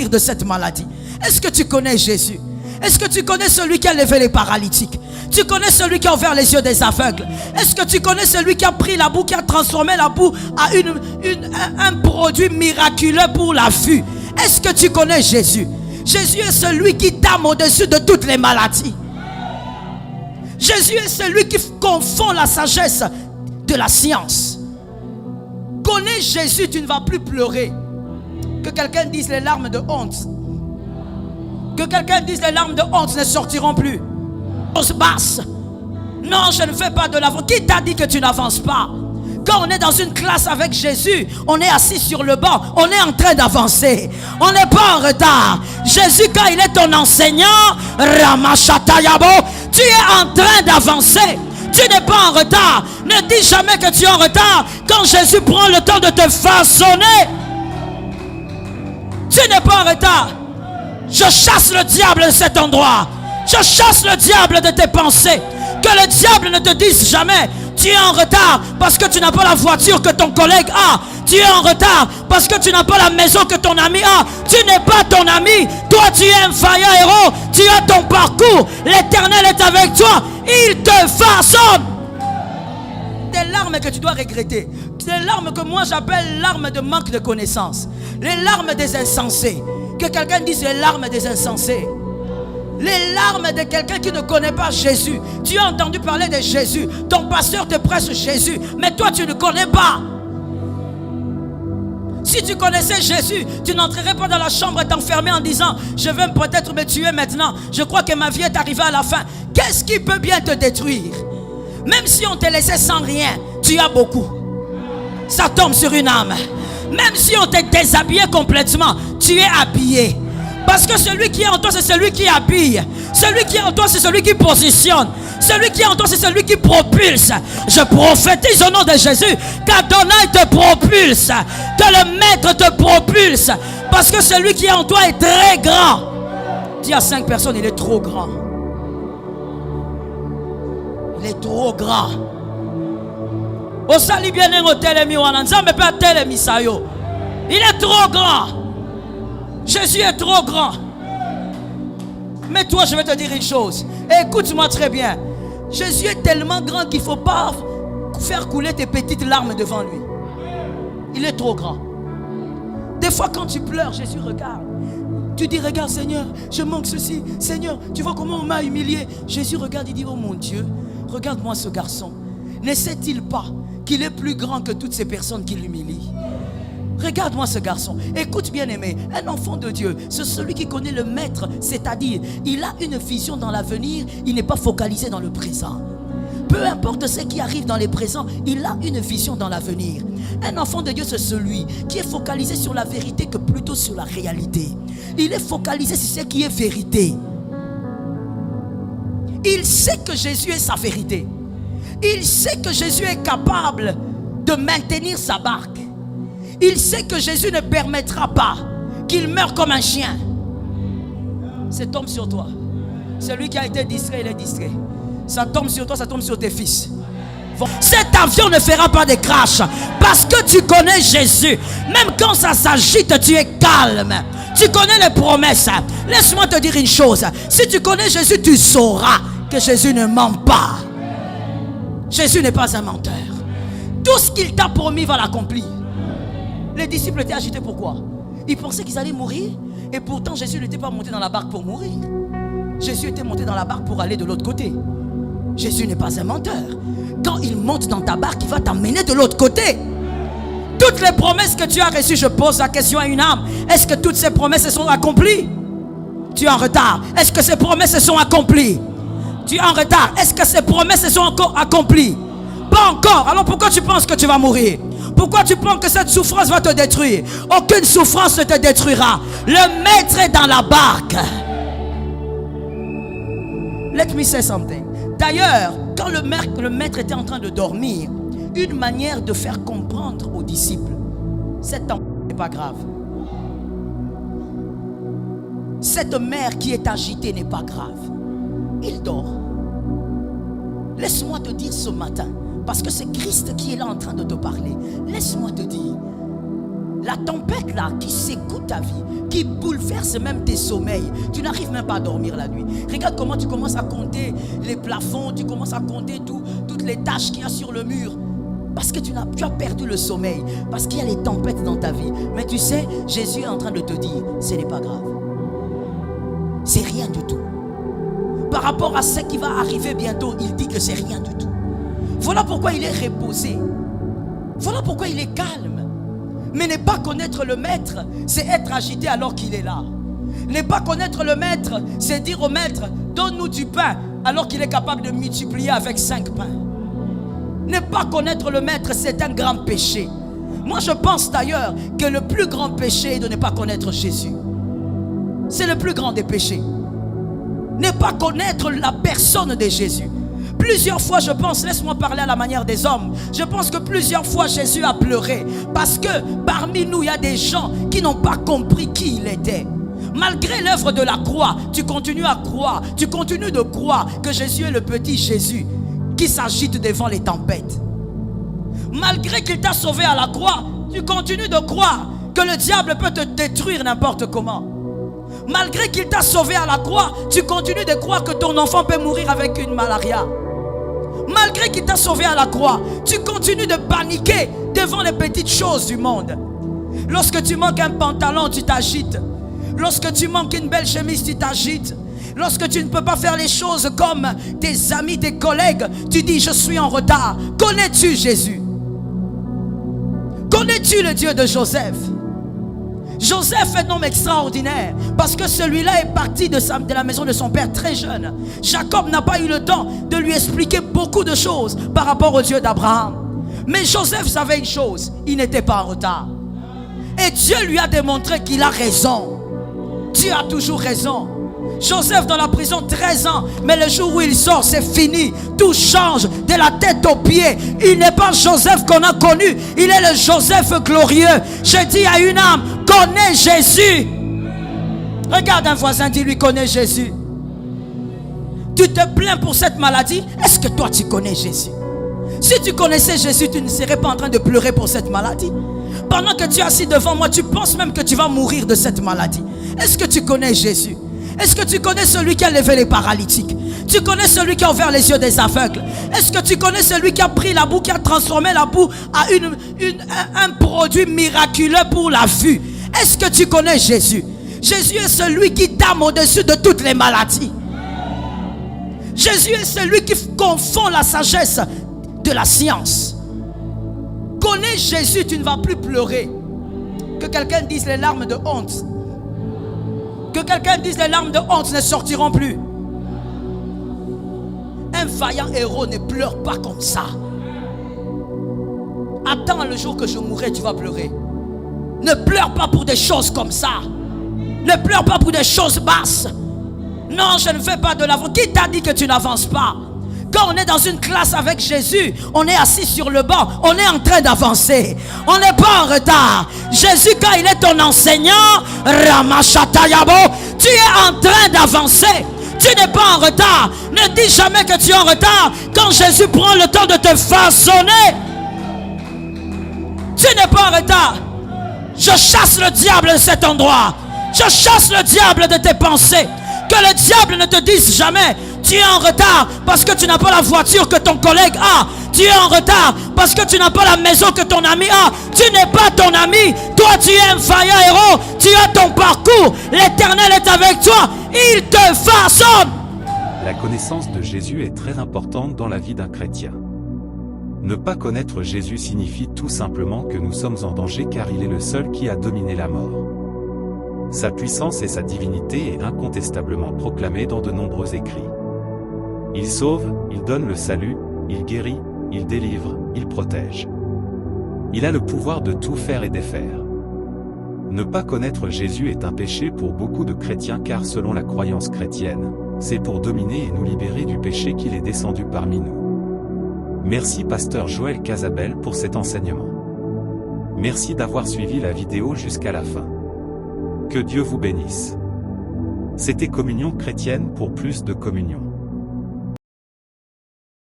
de cette maladie. Est-ce que tu connais Jésus? Est-ce que tu connais celui qui a levé les paralytiques? Tu connais celui qui a ouvert les yeux des aveugles? Est-ce que tu connais celui qui a pris la boue, qui a transformé la boue à un produit miraculeux pour la vue? Est-ce que tu connais Jésus? Jésus est celui qui t'aime au-dessus de toutes les maladies. Jésus est celui qui confond la sagesse de la science. Connais Jésus, tu ne vas plus pleurer. Que quelqu'un dise les larmes de honte. Que quelqu'un dise les larmes de honte ne sortiront plus. On se basse. Non, je ne fais pas de l'avance. Qui t'a dit que tu n'avances pas? Quand on est dans une classe avec Jésus, on est assis sur le banc, on est en train d'avancer. On n'est pas en retard. Jésus, quand il est ton enseignant, Ramachatayabo, tu es en train d'avancer. Tu n'es pas en retard. Ne dis jamais que tu es en retard quand Jésus prend le temps de te façonner. Tu n'es pas en retard. Je chasse le diable de cet endroit. Je chasse le diable de tes pensées. Que le diable ne te dise jamais tu es en retard parce que tu n'as pas la voiture que ton collègue a. Tu es en retard parce que tu n'as pas la maison que ton ami a. Tu n'es pas ton ami. Toi tu es un vaillant héros. Tu as ton parcours. L'Éternel est avec toi. Il te façonne. Des larmes que tu dois regretter. Des larmes que moi j'appelle larmes de manque de connaissance. Les larmes des insensés. Que quelqu'un dise les larmes des insensés. Les larmes de quelqu'un qui ne connaît pas Jésus. Tu as entendu parler de Jésus. Ton pasteur te prêche Jésus. Mais toi tu ne connais pas. Si tu connaissais Jésus, tu n'entrerais pas dans la chambre et t'enfermer en disant je vais peut-être me tuer maintenant. Je crois que ma vie est arrivée à la fin. Qu'est-ce qui peut bien te détruire? Même si on te laissait sans rien, tu as beaucoup. Ça tombe sur une âme. Même si on te déshabillait complètement, tu es habillé. Parce que celui qui est en toi, c'est celui qui habille. Celui qui est en toi, c'est celui qui positionne. Celui qui est en toi, c'est celui qui propulse. Je prophétise au nom de Jésus qu'Adonai te propulse. Que le Maître te propulse. Parce que celui qui est en toi est très grand. Dis à 5 personnes, il est trop grand. Il est trop grand. Il est trop grand. Jésus est trop grand. Mais toi, je vais te dire une chose. Écoute-moi très bien. Jésus est tellement grand qu'il ne faut pas faire couler tes petites larmes devant lui. Il est trop grand. Des fois, quand tu pleures, Jésus regarde. Tu dis, regarde Seigneur, je manque ceci. Seigneur, tu vois comment on m'a humilié. Jésus regarde, il dit, oh mon Dieu, regarde-moi ce garçon. Ne sait-il pas qu'il est plus grand que toutes ces personnes qui l'humilient? Regarde-moi ce garçon. Écoute bien aimé, un enfant de Dieu, c'est celui qui connaît le Maître, c'est-à-dire, il a une vision dans l'avenir, il n'est pas focalisé dans le présent. Peu importe ce qui arrive dans les présents, il a une vision dans l'avenir. Un enfant de Dieu, c'est celui qui est focalisé sur la vérité que plutôt sur la réalité. Il est focalisé sur ce qui est vérité. Il sait que Jésus est sa vérité. Il sait que Jésus est capable de maintenir sa barque. Il sait que Jésus ne permettra pas qu'il meure comme un chien. Ça tombe sur toi. Celui qui a été distrait, il est distrait. Ça tombe sur toi, ça tombe sur tes fils. Cet avion ne fera pas de crash parce que tu connais Jésus. Même quand ça s'agite, tu es calme. Tu connais les promesses. Laisse-moi te dire une chose. Si tu connais Jésus, tu sauras que Jésus ne ment pas. Jésus n'est pas un menteur. Tout ce qu'il t'a promis va l'accomplir. Les disciples étaient agités, pourquoi? Ils pensaient qu'ils allaient mourir. Et pourtant Jésus n'était pas monté dans la barque pour mourir. Jésus était monté dans la barque pour aller de l'autre côté. Jésus n'est pas un menteur. Quand il monte dans ta barque, il va t'emmener de l'autre côté. Toutes les promesses que tu as reçues, je pose la question à une âme. Est-ce que toutes ces promesses se sont accomplies? Tu es en retard. Est-ce que ces promesses se sont accomplies? Tu es en retard. Est-ce que ces promesses se sont encore accomplies? Pas encore. Alors pourquoi tu penses que tu vas mourir? Pourquoi tu penses que cette souffrance va te détruire? Aucune souffrance ne te détruira. Le Maître est dans la barque. Let me say something. D'ailleurs, quand le maître était en train de dormir, une manière de faire comprendre aux disciples, cet enfant n'est pas grave. Cette mer qui est agitée n'est pas grave. Il dort. Laisse-moi te dire ce matin, parce que c'est Christ qui est là en train de te parler. Laisse-moi te dire, La tempête là qui secoue ta vie, qui bouleverse même tes sommeils. Tu n'arrives même pas à dormir la nuit. Regarde comment tu commences à compter les plafonds, tu commences à compter toutes les taches qu'il y a sur le mur. Parce que tu as perdu le sommeil. Parce qu'il y a les tempêtes dans ta vie. Mais tu sais, Jésus est en train de te dire, ce n'est pas grave. C'est rien du tout. Par rapport à ce qui va arriver bientôt, il dit que c'est rien du tout. Voilà pourquoi il est reposé. Voilà pourquoi il est calme. Mais ne pas connaître le maître, c'est être agité alors qu'il est là. Ne pas connaître le maître, c'est dire au maître, donne-nous du pain alors qu'il est capable de multiplier avec 5 pains. Ne pas connaître le maître, c'est un grand péché. Moi je pense d'ailleurs que le plus grand péché est de ne pas connaître Jésus. C'est le plus grand des péchés. Ne pas connaître la personne de Jésus. Plusieurs fois je pense, laisse-moi parler à la manière des hommes, je pense que plusieurs fois Jésus a pleuré. Parce que parmi nous il y a des gens qui n'ont pas compris qui il était. Malgré l'œuvre de la croix, tu continues à croire, tu continues de croire que Jésus est le petit Jésus qui s'agite devant les tempêtes. Malgré qu'il t'a sauvé à la croix, tu continues de croire que le diable peut te détruire n'importe comment. Malgré qu'il t'a sauvé à la croix, tu continues de croire que ton enfant peut mourir avec une malaria. Malgré qu'il t'a sauvé à la croix, tu continues de paniquer devant les petites choses du monde. Lorsque tu manques un pantalon, tu t'agites. Lorsque tu manques une belle chemise, tu t'agites. Lorsque tu ne peux pas faire les choses comme tes amis, tes collègues, tu dis je suis en retard. Connais-tu Jésus? Connais-tu le Dieu de Joseph? Joseph est un homme extraordinaire parce que celui-là est parti de la maison de son père très jeune. Jacob n'a pas eu le temps de lui expliquer beaucoup de choses par rapport au Dieu d'Abraham. Mais Joseph savait une chose, il n'était pas en retard. Et Dieu lui a démontré qu'il a raison. Dieu a toujours raison. Joseph dans la prison 13 ans, mais le jour où il sort c'est fini, tout change de la tête aux pieds. Il n'est pas Joseph qu'on a connu, il est le Joseph glorieux. Je dis à une âme, connais Jésus. Regarde un voisin, dis-lui connais Jésus. Tu te plains pour cette maladie, est-ce que toi tu connais Jésus? Si tu connaissais Jésus, tu ne serais pas en train de pleurer pour cette maladie. Pendant que tu es assis devant moi, tu penses même que tu vas mourir de cette maladie. Est-ce que tu connais Jésus? Est-ce que tu connais celui qui a levé les paralytiques? Tu connais celui qui a ouvert les yeux des aveugles? Est-ce que tu connais celui qui a pris la boue, qui a transformé la boue à un produit miraculeux pour la vue? Est-ce que tu connais Jésus? Jésus est celui qui t'aime au-dessus de toutes les maladies. Jésus est celui qui confond la sagesse de la science. Connais Jésus, tu ne vas plus pleurer. Que quelqu'un dise les larmes de honte. Que quelqu'un dise les larmes de honte ne sortiront plus. Un vaillant héros ne pleure pas comme ça. Attends le jour que je mourrai, tu vas pleurer. Ne pleure pas pour des choses comme ça. Ne pleure pas pour des choses basses. Non, je ne fais pas de l'avant. Qui t'a dit que tu n'avances pas? Quand on est dans une classe avec Jésus, on est assis sur le banc, on est en train d'avancer. On n'est pas en retard. Jésus, quand il est ton enseignant, Ramachatayabo, tu es en train d'avancer. Tu n'es pas en retard. Ne dis jamais que tu es en retard quand Jésus prend le temps de te façonner. Tu n'es pas en retard. Je chasse le diable de cet endroit. Je chasse le diable de tes pensées. Que le diable ne te dise jamais tu es en retard parce que tu n'as pas la voiture que ton collègue a. Tu es en retard parce que tu n'as pas la maison que ton ami a. Tu n'es pas ton ami. Toi tu es un vaillant héros. Tu as ton parcours. L'Éternel est avec toi. Il te façonne. La connaissance de Jésus est très importante dans la vie d'un chrétien. Ne pas connaître Jésus signifie tout simplement que nous sommes en danger car il est le seul qui a dominé la mort. Sa puissance et sa divinité est incontestablement proclamée dans de nombreux écrits. Il sauve, il donne le salut, il guérit, il délivre, il protège. Il a le pouvoir de tout faire et défaire. Ne pas connaître Jésus est un péché pour beaucoup de chrétiens car selon la croyance chrétienne, c'est pour dominer et nous libérer du péché qu'il est descendu parmi nous. Merci Pasteur Joël Casabel pour cet enseignement. Merci d'avoir suivi la vidéo jusqu'à la fin. Que Dieu vous bénisse. C'était Communion chrétienne pour plus de communion.